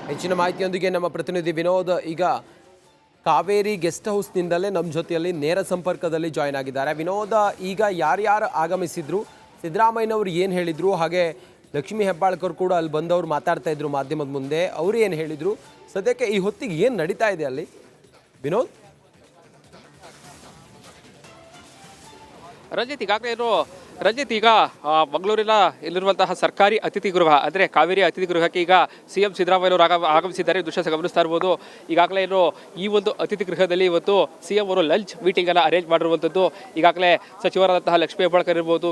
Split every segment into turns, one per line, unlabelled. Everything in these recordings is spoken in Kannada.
ಹೆಚ್ಚಿನ ಮಾಹಿತಿಯೊಂದಿಗೆ ನಮ್ಮ ಪ್ರತಿನಿಧಿ ವಿನೋದ್ ಈಗ ಕಾವೇರಿ ಗೆಸ್ಟ್ ಹೌಸ್ನಿಂದಲೇ ನಮ್ಮ ಜೊತೆಯಲ್ಲಿ ನೇರ ಸಂಪರ್ಕದಲ್ಲಿ ಜಾಯ್ನ್ ಆಗಿದ್ದಾರೆ. ವಿನೋದ, ಈಗ ಯಾರ್ಯಾರು ಆಗಮಿಸಿದ್ರು, ಸಿದ್ದರಾಮಯ್ಯನವರು ಏನು ಹೇಳಿದರು, ಹಾಗೆ ಲಕ್ಷ್ಮೀ ಹೆಬ್ಬಾಳ್ಕರ್ ಕೂಡ ಅಲ್ಲಿ ಬಂದವರು ಮಾತಾಡ್ತಾ ಇದ್ರು ಮಾಧ್ಯಮದ ಮುಂದೆ, ಅವರು ಏನು ಹೇಳಿದರು, ಸದ್ಯಕ್ಕೆ ಈ ಹೊತ್ತಿಗೆ ಏನು ನಡೀತಾ ಇದೆ ಅಲ್ಲಿ ವಿನೋದ್?
ರಂಜಿತ್ ಈಗ ಮಂಗಳೂರಿನ ಇಲ್ಲಿರುವಂತಹ ಸರ್ಕಾರಿ ಅತಿಥಿ ಗೃಹ ಅಂದರೆ ಕಾವೇರಿ ಅತಿಥಿ ಗೃಹಕ್ಕೆ ಈಗ ಸಿಎಂ ಸಿದ್ದರಾಮಯ್ಯವರು ಆಗಮಿಸಿದ್ದಾರೆ. ದೃಶ್ಯ ಗಮನಿಸ್ತಾ ಇರ್ಬೋದು. ಈಗಾಗಲೇ ಈ ಒಂದು ಅತಿಥಿ ಗೃಹದಲ್ಲಿ ಇವತ್ತು ಸಿಎಂ ಅವರು ಲಂಚ್ ಮೀಟಿಂಗ್ ಅನ್ನು ಅರೇಂಜ್ ಮಾಡಿರುವಂಥದ್ದು. ಈಗಾಗಲೇ ಸಚಿವರಾದಂತಹ ಲಕ್ಷ್ಮೀ ಹೆಬ್ಬಾಳ್ಕರ್ ಇರ್ಬೋದು,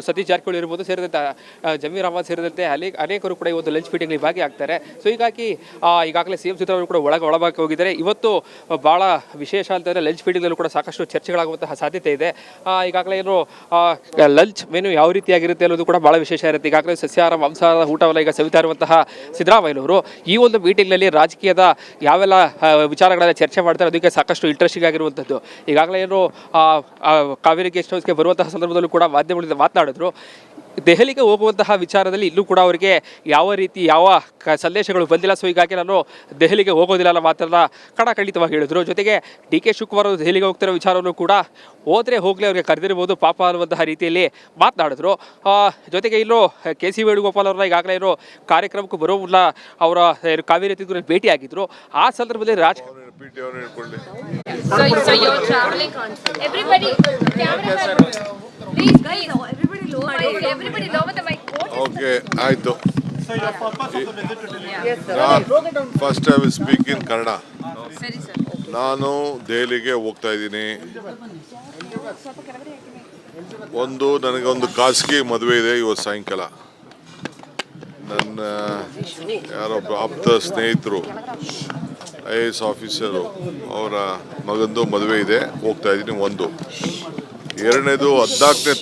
ಸತೀಶ್ ಜಾರಕಿಹೊಳಿ ಇರ್ಬೋದು, ಸೇರಿದಂತೆ ಜಮೀರ್ ಅಹಮದ್ ಸೇರಿದಂತೆ ಅನೇಕರು ಕೂಡ ಇವತ್ತು ಲಂಚ್ ಮೀಟಿಂಗ್ನಲ್ಲಿ ಭಾಗಿಯಾಗ್ತಾರೆ. ಸೊ ಹೀಗಾಗಿ ಈಗಾಗಲೇ ಸಿಎಂ ಸಿದ್ದರಾಮಯ್ಯ ಕೂಡ ಒಳಗೆ ಹೋಗಿದ್ದಾರೆ. ಇವತ್ತು ಬಹಳ ವಿಶೇಷ ಅಂತಂದರೆ ಲಂಚ್ ಮೀಟಿಂಗ್ನಲ್ಲೂ ಕೂಡ ಸಾಕಷ್ಟು ಚರ್ಚೆಗಳಾಗುವಂತಹ ಸಾಧ್ಯತೆ ಇದೆ. ಈಗಾಗಲೇ ಲಂಚ್ ಮೆನು ಯಾವ ರೀತಿಯಾಗಿರುತ್ತೆ ಅನ್ನೋದು ಕೂಡ ಬಹಳ ವಿಶೇಷ ಇರುತ್ತೆ. ಈಗಾಗಲೇ ಸಸ್ಯಾಹಾರ ಮಾಂಸಾಹಾರ ಊಟವನ್ನು ಈಗ ಸವಿತಾ ಇರುವಂತಹ ಸಿದ್ದರಾಮಯ್ಯನವರು ಈ ಒಂದು ಮೀಟಿಂಗ್ನಲ್ಲಿ ರಾಜಕೀಯದ ಯಾವೆಲ್ಲ ವಿಚಾರಗಳೆಲ್ಲ ಚರ್ಚೆ ಮಾಡ್ತಾರೆ ಅದಕ್ಕೆ ಸಾಕಷ್ಟು ಇಂಟ್ರೆಸ್ಟಿಂಗ್ ಆಗಿರುವಂಥದ್ದು. ಈಗಾಗಲೇ ಕಾವೇರಿ ಗೆಸ್ಟ್ ಹೌಸ್ಗೆ ಬರುವಂತಹ ಸಂದರ್ಭದಲ್ಲೂ ಕೂಡ ಮಾಧ್ಯಮಗಳಿಂದ ಮಾತನಾಡಿದ್ರು. ದೆಹಲಿಗೆ ಹೋಗುವಂತಹ ವಿಚಾರದಲ್ಲಿ ಇಲ್ಲೂ ಕೂಡ ಅವರಿಗೆ ಯಾವ ಸಂದೇಶಗಳು ಬಂದಿಲ್ಲ. ಸೊ ಹೀಗಾಗಿ ನಾನು ದೆಹಲಿಗೆ ಹೋಗೋದಿಲ್ಲ ಅನ್ನೋ ಮಾತನ್ನ ಖಂಡಿತವಾಗಿ ಹೇಳಿದ್ರು. ಜೊತೆಗೆ ಡಿ ಕೆ ಶಿವಕುಮಾರ್ ಅವರು ದೆಹಲಿಗೆ ಹೋಗ್ತಿರೋ ವಿಚಾರವನ್ನು ಕೂಡ ಹೋಗಲಿ ಅವ್ರಿಗೆ ಕರೆದಿರ್ಬೋದು ಪಾಪ ಅನ್ನುವಂತಹ ರೀತಿಯಲ್ಲಿ ಮಾತನಾಡಿದ್ರು. ಜೊತೆಗೆ ಕೆ ಸಿ ವೇಣುಗೋಪಾಲ್ ಅವರ ಈಗಾಗಲೇ ಕಾರ್ಯಕ್ರಮಕ್ಕೂ ಬರೋ ಮುನ್ನ ಅವರ ಕಾವೇರಿ ಅತಿಥಿಗಳಲ್ಲಿ ಭೇಟಿಯಾಗಿದ್ರು. ಆ ಸಂದರ್ಭದಲ್ಲಿ
Okay, ಆಯ್ತು. First I will speak in Kannada. ನಾನು ದೆಹಲಿಗೆ ಹೋಗ್ತಾ ಇದ್ದೀನಿ. ನನಗೊಂದು ಖಾಸಗಿ ಮದುವೆ ಇದೆ ಇವತ್ತು ಸಾಯಂಕಾಲ. ನನ್ನ ಯಾರೊಬ್ಬ ಆಪ್ತ ಸ್ನೇಹಿತರು IAS ಆಫೀಸರು ಅವರ ಮಗಂದು ಮದುವೆ ಇದೆ, ಹೋಗ್ತಾ ಇದ್ದೀನಿ. ಒಂದು ಎರಡನೇದು 14ನೇ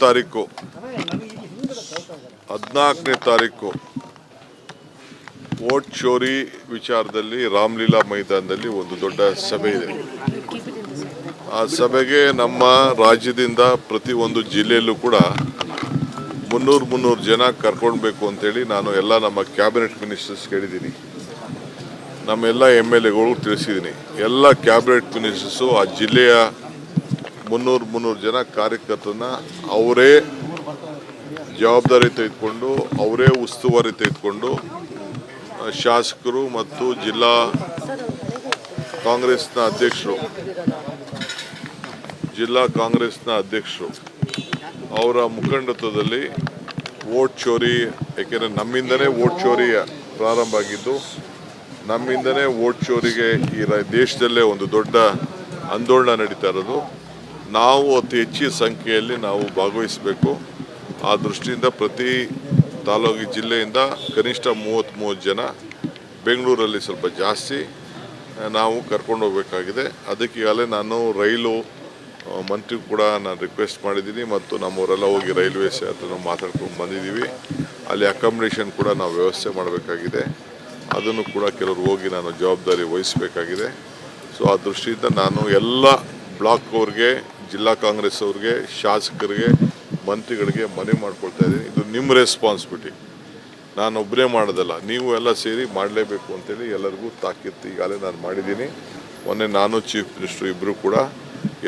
ತಾರೀಕು ವೋಟ್ ಚೋರಿ ವಿಚಾರದಲ್ಲಿ ರಾಮಲೀಲಾ ಮೈದಾನದಲ್ಲಿ ಒಂದು ದೊಡ್ಡ ಸಭೆ ಇದೆ. ಆ ಸಭೆಗೆ ನಮ್ಮ ರಾಜ್ಯದಿಂದ ಪ್ರತಿ ಒಂದು ಜಿಲ್ಲೆಯಲ್ಲೂ ಕೂಡ 300 ಜನ ಕರ್ಕೊಳ್ಬೇಕು ಅಂತೇಳಿ ನಾನು ಎಲ್ಲ ನಮ್ಮ ಕ್ಯಾಬಿನೆಟ್ ಮಿನಿಸ್ಟರ್ಸ್ ಹೇಳಿದ್ದೀನಿ. ನಮ್ಮೆಲ್ಲ MLAಗಳು ತಿಳಿಸಿದ್ದೀನಿ. ಎಲ್ಲ ಕ್ಯಾಬಿನೆಟ್ ಮಿನಿಸ್ಟರ್ಸು ಆ ಜಿಲ್ಲೆಯ 300 ಜನ ಕಾರ್ಯಕರ್ತರನ್ನ ಅವರೇ ಜವಾಬ್ದಾರಿ ತೆಗೆದುಕೊಂಡು ಅವರೇ ಉಸ್ತುವಾರಿ ತೆಗೆದುಕೊಂಡು ಶಾಸಕರು ಮತ್ತು ಜಿಲ್ಲಾ ಕಾಂಗ್ರೆಸ್ನ ಅಧ್ಯಕ್ಷರು ಅವರ ಮುಖಂಡತ್ವದಲ್ಲಿ ವೋಟ್ ಚೋರಿ, ಯಾಕೆಂದರೆ ನಮ್ಮಿಂದನೇ ವೋಟ್ ಚೋರಿ ಪ್ರಾರಂಭ ಆಗಿದ್ದು, ನಮ್ಮಿಂದನೇ ವೋಟ್ ಚೋರಿಗೆ ಈ ದೇಶದಲ್ಲೇ ಒಂದು ದೊಡ್ಡ ಆಂದೋಲನ ನಡೀತಾ ಇರೋದು. ನಾವು ಅತಿ ಹೆಚ್ಚಿನ ಸಂಖ್ಯೆಯಲ್ಲಿ ನಾವು ಭಾಗವಹಿಸಬೇಕು. ಆ ದೃಷ್ಟಿಯಿಂದ ಪ್ರತಿ ತಾಲೂಕು ಜಿಲ್ಲೆಯಿಂದ ಕನಿಷ್ಠ 30 ಜನ, ಬೆಂಗಳೂರಲ್ಲಿ ಸ್ವಲ್ಪ ಜಾಸ್ತಿ ನಾವು ಕರ್ಕೊಂಡು ಹೋಗಬೇಕಾಗಿದೆ. ಅದಕ್ಕೆ ಈಗಾಗಲೇ ನಾನು ರೈಲು ಮಂತ್ರಿ ಕೂಡ ನಾನು ರಿಕ್ವೆಸ್ಟ್ ಮಾಡಿದ್ದೀನಿ ಮತ್ತು ನಮ್ಮವರೆಲ್ಲ ಹೋಗಿ ರೈಲ್ವೇಸ್ ಹತ್ರ ನಾವು ಮಾತಾಡ್ಕೊಂಡು ಬಂದಿದ್ದೀವಿ. ಅಲ್ಲಿ ಅಕಾಮಿಡೇಷನ್ ಕೂಡ ನಾವು ವ್ಯವಸ್ಥೆ ಮಾಡಬೇಕಾಗಿದೆ. ಅದನ್ನು ಕೂಡ ಕೆಲವರು ಹೋಗಿ ನಾನು ಜವಾಬ್ದಾರಿ ವಹಿಸಬೇಕಾಗಿದೆ. ಸೊ ಆ ದೃಷ್ಟಿಯಿಂದ ನಾನು ಎಲ್ಲ ಬ್ಲಾಕ್ ಅವ್ರಿಗೆ, ಜಿಲ್ಲಾ ಕಾಂಗ್ರೆಸ್ ಅವ್ರಿಗೆ, ಶಾಸಕರಿಗೆ, ಮಂತ್ರಿಗಳಿಗೆ ಮನವಿ ಮಾಡ್ಕೊಳ್ತಾ ಇದ್ದೀನಿ. ಇದು ನಿಮ್ಮ ರೆಸ್ಪಾನ್ಸಿಬಿಲಿಟಿ, ನಾನು ಒಬ್ಬರೇ ಮಾಡೋದಲ್ಲ, ನೀವು ಎಲ್ಲ ಸೇರಿ ಮಾಡಲೇಬೇಕು ಅಂತೇಳಿ ಎಲ್ಲರಿಗೂ ತಾಕೀತು ಈಗಾಗಲೇ ನಾನು ಮಾಡಿದ್ದೀನಿ. ಮೊನ್ನೆ ನಾನು ಚೀಫ್ ಮಿನಿಸ್ಟರ್ ಇಬ್ಬರು ಕೂಡ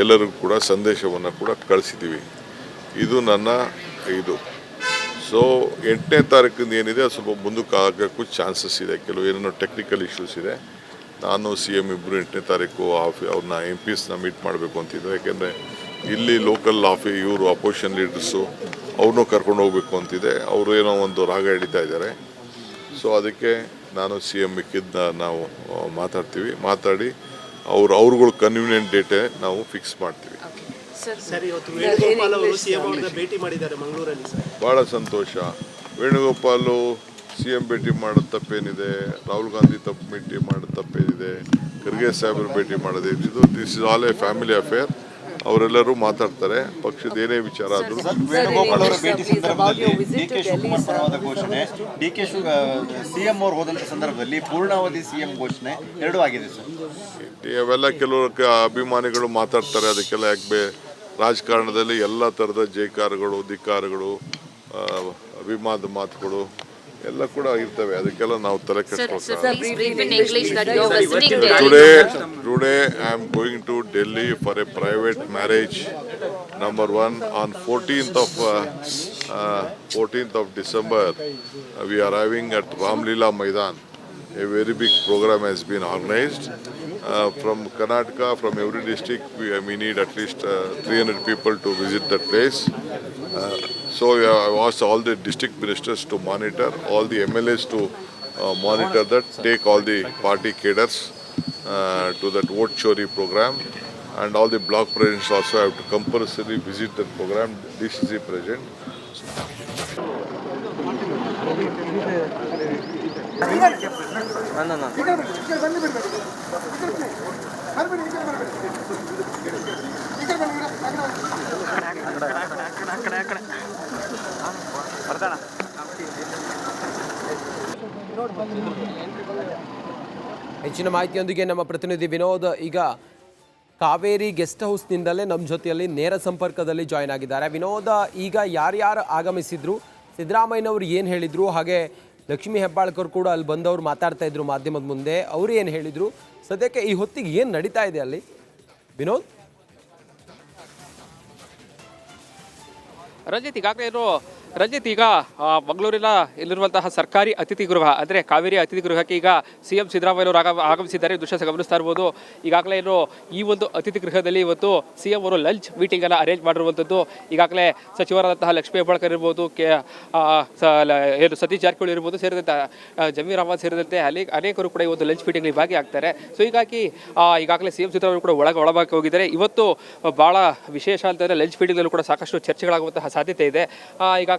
ಎಲ್ಲರಿಗೂ ಕೂಡ ಸಂದೇಶವನ್ನು ಕೂಡ ಕಳಿಸಿದ್ದೀವಿ. ಇದು ನನ್ನ ಇದು. ಸೊ 8ನೇ ತಾರೀಕಿಂದ ಏನಿದೆ ಅದು ಸ್ವಲ್ಪ ಮುಂದಕ್ಕೆ ಆಗೋಕ್ಕೂ ಚಾನ್ಸಸ್ ಇದೆ. ಕೆಲವು ಏನೇನೋ ಟೆಕ್ನಿಕಲ್ ಇಶ್ಯೂಸ್ ಇದೆ. ನಾನು CM ಇಬ್ಬರು 8ನೇ ತಾರೀಕು ಅವ್ರನ್ನ MPsನ ಮೀಟ್ ಮಾಡಬೇಕು ಅಂತಿದ್ದೆ. ಯಾಕೆಂದರೆ ಇಲ್ಲಿ ಲೋಕಲ್ ಇವರು ಅಪೋಸಿಷನ್ ಲೀಡರ್ಸು ಅವ್ರನ್ನೂ ಕರ್ಕೊಂಡು ಹೋಗ್ಬೇಕು ಅಂತಿದೆ. ಅವರು ಏನೋ ಒಂದು ರಾಗ ಹಿಡಿತಾ ಇದ್ದಾರೆ. ಸೊ ಅದಕ್ಕೆ ನಾನು CM ಮಿಕ್ಕಿದ್ನ ನಾವು ಮಾತಾಡಿ ಅವ್ರುಗಳು ಕನ್ವೀನಿಯಂಟ್ ಡೇಟೇ ನಾವು ಫಿಕ್ಸ್ ಮಾಡ್ತೀವಿ. ಭಾಳ ಸಂತೋಷ. ವೇಣುಗೋಪಾಲು CM ಭೇಟಿ ಮಾಡೋದು ತಪ್ಪೇನಿದೆ, ರಾಹುಲ್ ಗಾಂಧಿ ಭೇಟಿ ಮಾಡೋದು ತಪ್ಪೇನಿದೆ, ಖರ್ಗೆ ಸಾಹೇಬರು ಭೇಟಿ ಮಾಡೋದು, this is all A family affair. ಅವರೆಲ್ಲರೂ ಮಾತಾಡ್ತಾರೆ. ಪಕ್ಷದ ಏನೇ ವಿಚಾರ ಆದರೂ
ವೇಣುಗೋಪಾಲ್ ಅವರ ಭೇಟಿ ಸಂದರ್ಭದಲ್ಲಿ ಡಿಕೆ ಶಿವಕುಮಾರ್ ಪರವಾದ ಘೋಷಣೆ, ಸಿಎಂ ಅವರು ಹೋದಂತ ಸಂದರ್ಭದಲ್ಲಿ ಪೂರ್ಣಾವಧಿ ಸಿಎಂ ಘೋಷಣೆ ಎರಡೂ ಆಗಿದೆ ಸರ್.
ಅವೆಲ್ಲ ಕೆಲವರು ಅಭಿಮಾನಿಗಳು ಮಾತಾಡ್ತಾರೆ. ಅದಕ್ಕೆಲ್ಲ ಯಾಕೆ ರಾಜಕಾರಣದಲ್ಲಿ ಎಲ್ಲ ಥರದ ಜೈಕಾರಗಳು, ಧಿಕ್ಕಾರಗಳು, ಅಭಿಮಾನದ ಮಾತುಗಳು ಎಲ್ಲ ಕೂಡ ಇರ್ತವೆ. ಅದಕ್ಕೆಲ್ಲ ನಾವು ತಲೆ Today I am going to Delhi for a private marriage. Number one, on 14th of December, we are arriving at Ramlila Maidan. A very big program has been organized. From Karnataka, from every district, we need at least 300 people to visit that place. So I've asked all the district ministers to monitor, all the MLAs to monitor that, take all the party cadres to that vote chori program, and all the block presidents also have to compulsorily visit that program, DCC president.
ಹೆಚ್ಚಿನ ಮಾಹಿತಿಯೊಂದಿಗೆ ನಮ್ಮ ಪ್ರತಿನಿಧಿ ವಿನೋದ್ ಈಗ ಕಾವೇರಿ ಗೆಸ್ಟ್ ಹೌಸ್ನಿಂದಲೇ ನಮ್ಮ ಜೊತೆಯಲ್ಲಿ ನೇರ ಸಂಪರ್ಕದಲ್ಲಿ ಜಾಯ್ನ್ ಆಗಿದ್ದಾರೆ. ವಿನೋದ, ಈಗ ಯಾರ್ಯಾರು ಆಗಮಿಸಿದ್ರು, ಸಿದ್ದರಾಮಯ್ಯನವರು ಏನು ಹೇಳಿದ್ರು, ಹಾಗೆ ಲಕ್ಷ್ಮೀ ಹೆಬ್ಬಾಳ್ಕರ್ ಕೂಡ ಅಲ್ಲಿ ಬಂದವರು ಮಾತಾಡ್ತಾ ಇದ್ರು ಮಾಧ್ಯಮದ ಮುಂದೆ, ಅವರು ಏನು ಹೇಳಿದ್ರು, ಸದ್ಯಕ್ಕೆ ಈ ಹೊತ್ತಿಗೆ ಏನು ನಡೀತಾ ಇದೆ ಅಲ್ಲಿ ವಿನೋದ್?
ರಂಜಿತ್, ಈಗ ಮಂಗಳೂರಿನ ಇಲ್ಲಿರುವಂತಹ ಸರ್ಕಾರಿ ಅತಿಥಿ ಗೃಹ ಅಂದರೆ ಕಾವೇರಿ ಅತಿಥಿ ಗೃಹಕ್ಕೆ ಈಗ ಸಿಎಂ ಸಿದ್ದರಾಮಯ್ಯವರು ಆಗಮಿಸಿದ್ದಾರೆ. ದೃಶ್ಯ ಗಮನಿಸ್ತಾ ಇರ್ಬೋದು. ಈಗಾಗಲೇ ಈ ಒಂದು ಅತಿಥಿ ಗೃಹದಲ್ಲಿ ಇವತ್ತು ಸಿಎಂ ಅವರು ಲಂಚ್ ಮೀಟಿಂಗ್ ಅನ್ನು ಅರೇಂಜ್ ಮಾಡಿರುವಂಥದ್ದು. ಈಗಾಗಲೇ ಸಚಿವರಾದಂತಹ ಲಕ್ಷ್ಮೀ ಹೆಬ್ಬಾಳ್ಕರ್ ಇರ್ಬೋದು, ಸತೀಶ್ ಜಾರಕಿಹೊಳಿ ಇರ್ಬೋದು, ಸೇರಿದಂತೆ ಜಮೀರ್ ಅಹಮದ್ ಸೇರಿದಂತೆ ಅನೇಕರು ಕೂಡ ಈ ಒಂದು ಲಂಚ್ ಮೀಟಿಂಗ್ನಲ್ಲಿ ಭಾಗಿಯಾಗ್ತಾರೆ. ಸೊ ಹೀಗಾಗಿ ಈಗಾಗಲೇ ಸಿಎಂ ಸಿದ್ದರಾಮಯ್ಯ ಕೂಡ ಒಳಭಾಗಕ್ಕೆ ಹೋಗಿದ್ದಾರೆ. ಇವತ್ತು ಬಹಳ ವಿಶೇಷ ಅಂತಂದರೆ ಲಂಚ್ ಮೀಟಿಂಗ್ನಲ್ಲೂ ಕೂಡ ಸಾಕಷ್ಟು ಚರ್ಚೆಗಳಾಗುವಂತಹ ಸಾಧ್ಯತೆ ಇದೆ. ಈಗಾಗಲೇ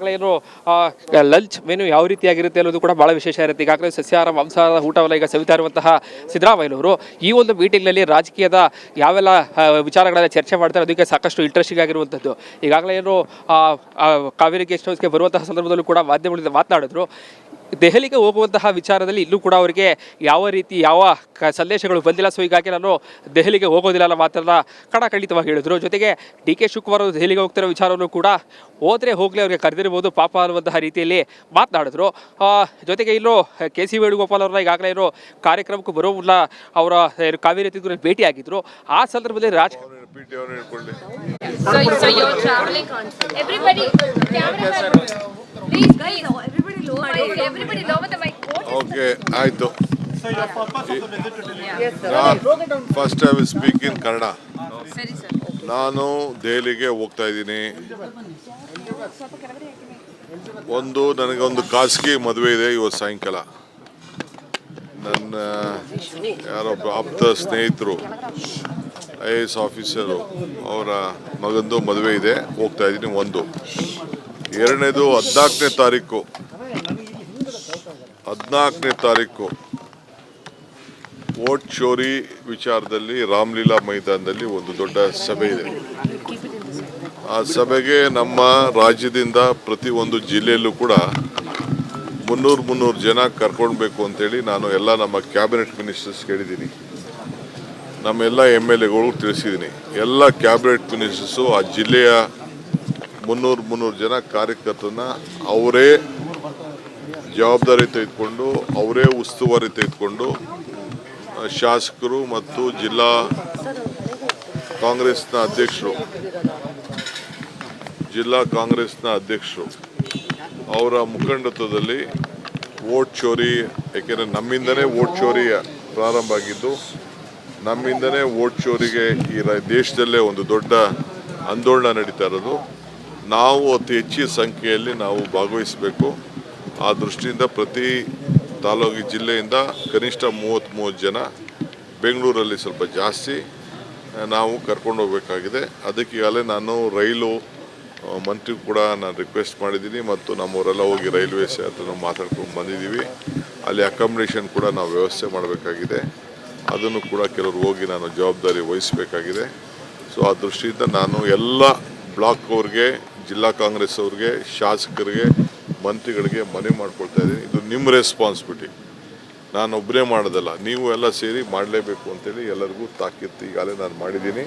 ಲಂಚ್ ಮೆನು ಯಾವ ರೀತಿಯಾಗಿರುತ್ತೆ ಅನ್ನೋದು ಕೂಡ ಬಹಳ ವಿಶೇಷ ಇರುತ್ತೆ. ಈಗಾಗಲೇ ಸಸ್ಯಾಹಾರ ಮಾಂಸಾಹಾರ ಊಟವನ್ನ ಈಗ ಸವಿತಾ ಇರುವಂತಹ ಸಿದ್ದರಾಮಯ್ಯನವರು ಈ ಒಂದು ಮೀಟಿಂಗ್ನಲ್ಲಿ ರಾಜಕೀಯದ ಯಾವೆಲ್ಲ ವಿಚಾರಗಳನ್ನ ಚರ್ಚೆ ಮಾಡ್ತಾರೆ ಅದಕ್ಕೆ ಸಾಕಷ್ಟು ಇಂಟ್ರೆಸ್ಟಿಂಗ್ ಆಗಿರುವಂಥದ್ದು. ಈಗಾಗಲೇ ಕಾವೇರಿ ಗೆಸ್ಟ್ ಹೌಸ್ಗೆ ಬರುವಂತಹ ಸಂದರ್ಭದಲ್ಲೂ ಕೂಡ ಮಾಧ್ಯಮಗಳಿಂದ ಮಾತನಾಡಿದ್ರು. ದೆಹಲಿಗೆ ಹೋಗುವಂತಹ ವಿಚಾರದಲ್ಲಿ ಇಲ್ಲೂ ಕೂಡ ಅವರಿಗೆ ಯಾವ ರೀತಿ ಯಾವ ಸಂದೇಶಗಳು ಬಂದಿಲ್ಲ. ಸೊ ಹೀಗಾಗಿ ನಾನು ದೆಹಲಿಗೆ ಹೋಗೋದಿಲ್ಲ ಅನ್ನೋ ಮಾತನ್ನ ಕಡಾಖಂಡಿತವಾಗಿ ಹೇಳಿದ್ರು. ಜೊತೆಗೆ ಡಿ.ಕೆ. ಶಿವಕುಮಾರ್ ಅವರು ದೆಹಲಿಗೆ ಹೋಗ್ತಿರೋ ವಿಚಾರವನ್ನು ಕೂಡ ಹೋದರೆ ಹೋಗಲಿ ಅವ್ರಿಗೆ ಕರೆದಿರ್ಬೋದು ಪಾಪ ಅನ್ನುವಂತಹ ರೀತಿಯಲ್ಲಿ ಮಾತನಾಡಿದ್ರು. ಜೊತೆಗೆ ಇಲ್ಲೂ ಕೆ.ಸಿ. ವೇಣುಗೋಪಾಲ್ ಅವರನ್ನ ಈಗಾಗಲೇ ಕಾರ್ಯಕ್ರಮಕ್ಕೂ ಬರೋ ಮುನ್ನ ಅವರ ಕಾವೇರಿ ಅತಿಥಿಗಳನ್ನು ಭೇಟಿಯಾಗಿದ್ರು. ಆ ಸಂದರ್ಭದಲ್ಲಿ
ಓಕೆ, ಆಯಿತು. First I will speak in Kannada. ನಾನು ದೆಹಲಿಗೆ ಹೋಗ್ತಾ ಇದ್ದೀನಿ. ನನಗೊಂದು ಖಾಸಗಿ ಮದುವೆ ಇದೆ ಇವತ್ತು ಸಾಯಂಕಾಲ. ನನ್ನ ಯಾರೊಬ್ಬ ಆಪ್ತ ಸ್ನೇಹಿತರು IAS ಆಫೀಸರು ಅವರ ಮಗಂದು ಮದುವೆ ಇದೆ, ಹೋಗ್ತಾ ಇದ್ದೀನಿ. ಒಂದು ಎರಡನೇದು 14ನೇ ತಾರೀಕು ವೋಟ್ ಚೋರಿ ವಿಚಾರದಲ್ಲಿ ರಾಮಲೀಲಾ ಮೈದಾನದಲ್ಲಿ ಒಂದು ದೊಡ್ಡ ಸಭೆ ಇದೆ. ಆ ಸಭೆಗೆ ನಮ್ಮ ರಾಜ್ಯದಿಂದ ಪ್ರತಿ ಒಂದು ಜಿಲ್ಲೆಯಲ್ಲೂ ಕೂಡ 300 ಜನ ಕರ್ಕೊಳ್ಬೇಕು ಅಂತೇಳಿ ನಾನು ಎಲ್ಲ ನಮ್ಮ ಕ್ಯಾಬಿನೆಟ್ ಮಿನಿಸ್ಟರ್ಸ್ ಹೇಳಿದ್ದೀನಿ, ನಮ್ಮೆಲ್ಲ MLAಗಳು ತಿಳಿಸಿದ್ದೀನಿ. ಎಲ್ಲ ಕ್ಯಾಬಿನೆಟ್ ಮಿನಿಸ್ಟರ್ಸು ಆ ಜಿಲ್ಲೆಯ 300 ಜನ ಕಾರ್ಯಕರ್ತರನ್ನ ಅವರೇ ಜವಾಬ್ದಾರಿ ತೆಗೆದುಕೊಂಡು, ಅವರೇ ಉಸ್ತುವಾರಿ ತೆಗೆದುಕೊಂಡು, ಶಾಸಕರು ಮತ್ತು ಜಿಲ್ಲಾ ಕಾಂಗ್ರೆಸ್ನ ಅಧ್ಯಕ್ಷರು ಅವರ ಮುಖಂಡತ್ವದಲ್ಲಿ ವೋಟ್ ಚೋರಿ, ಯಾಕೆಂದರೆ ನಮ್ಮಿಂದನೇ ವೋಟ್ ಚೋರಿ ಪ್ರಾರಂಭ ಆಗಿದ್ದು, ನಮ್ಮಿಂದನೇ ವೋಟ್ ಚೋರಿಗೆ ಈ ದೇಶದಲ್ಲೇ ಒಂದು ದೊಡ್ಡ ಆಂದೋಲನ ನಡೀತಾ ಇರೋದು. ನಾವು ಅತಿ ಹೆಚ್ಚಿನ ಸಂಖ್ಯೆಯಲ್ಲಿ ನಾವು ಭಾಗವಹಿಸಬೇಕು. ಆ ದೃಷ್ಟಿಯಿಂದ ಪ್ರತಿ ತಾಲೂಕು ಜಿಲ್ಲೆಯಿಂದ ಕನಿಷ್ಠ 30 ಜನ, ಬೆಂಗಳೂರಲ್ಲಿ ಸ್ವಲ್ಪ ಜಾಸ್ತಿ ನಾವು ಕರ್ಕೊಂಡು ಹೋಗಬೇಕಾಗಿದೆ. ಅದಕ್ಕೆ ಈಗಾಗಲೇ ನಾನು ರೈಲು ಮಂತ್ರಿ ಕೂಡ ನಾನು ರಿಕ್ವೆಸ್ಟ್ ಮಾಡಿದ್ದೀನಿ ಮತ್ತು ನಮ್ಮವರೆಲ್ಲ ಹೋಗಿ ರೈಲ್ವೇಸ್ ಹತ್ರ ಮಾತಾಡ್ಕೊಂಡು ಬಂದಿದ್ದೀವಿ. ಅಲ್ಲಿ ಅಕಾಮಿಡೇಷನ್ ಕೂಡ ನಾವು ವ್ಯವಸ್ಥೆ ಮಾಡಬೇಕಾಗಿದೆ. ಅದನ್ನು ಕೂಡ ಕೆಲವರು ಹೋಗಿ ನಾನು ಜವಾಬ್ದಾರಿ ವಹಿಸಬೇಕಾಗಿದೆ. ಸೊ ಆ ದೃಷ್ಟಿಯಿಂದ ನಾನು ಎಲ್ಲ ಬ್ಲಾಕ್ ಅವ್ರಿಗೆ, ಜಿಲ್ಲಾ ಕಾಂಗ್ರೆಸ್ ಅವ್ರಿಗೆ, ಶಾಸಕರಿಗೆ, ಮಂತ್ರಿಗಳಿಗೆ ಮನವಿ ಮಾಡ್ಕೊಳ್ತಾ ಇದ್ದೀನಿ. ಇದು ನಿಮ್ಮ ರೆಸ್ಪಾನ್ಸಿಬಿಲಿಟಿ, ನಾನು ಒಬ್ಬರೇ ಮಾಡೋದಲ್ಲ, ನೀವು ಎಲ್ಲ ಸೇರಿ ಮಾಡಲೇಬೇಕು ಅಂತೇಳಿ ಎಲ್ಲರಿಗೂ ತಾಕೀತು ಈಗಾಗಲೇ ನಾನು ಮಾಡಿದ್ದೀನಿ.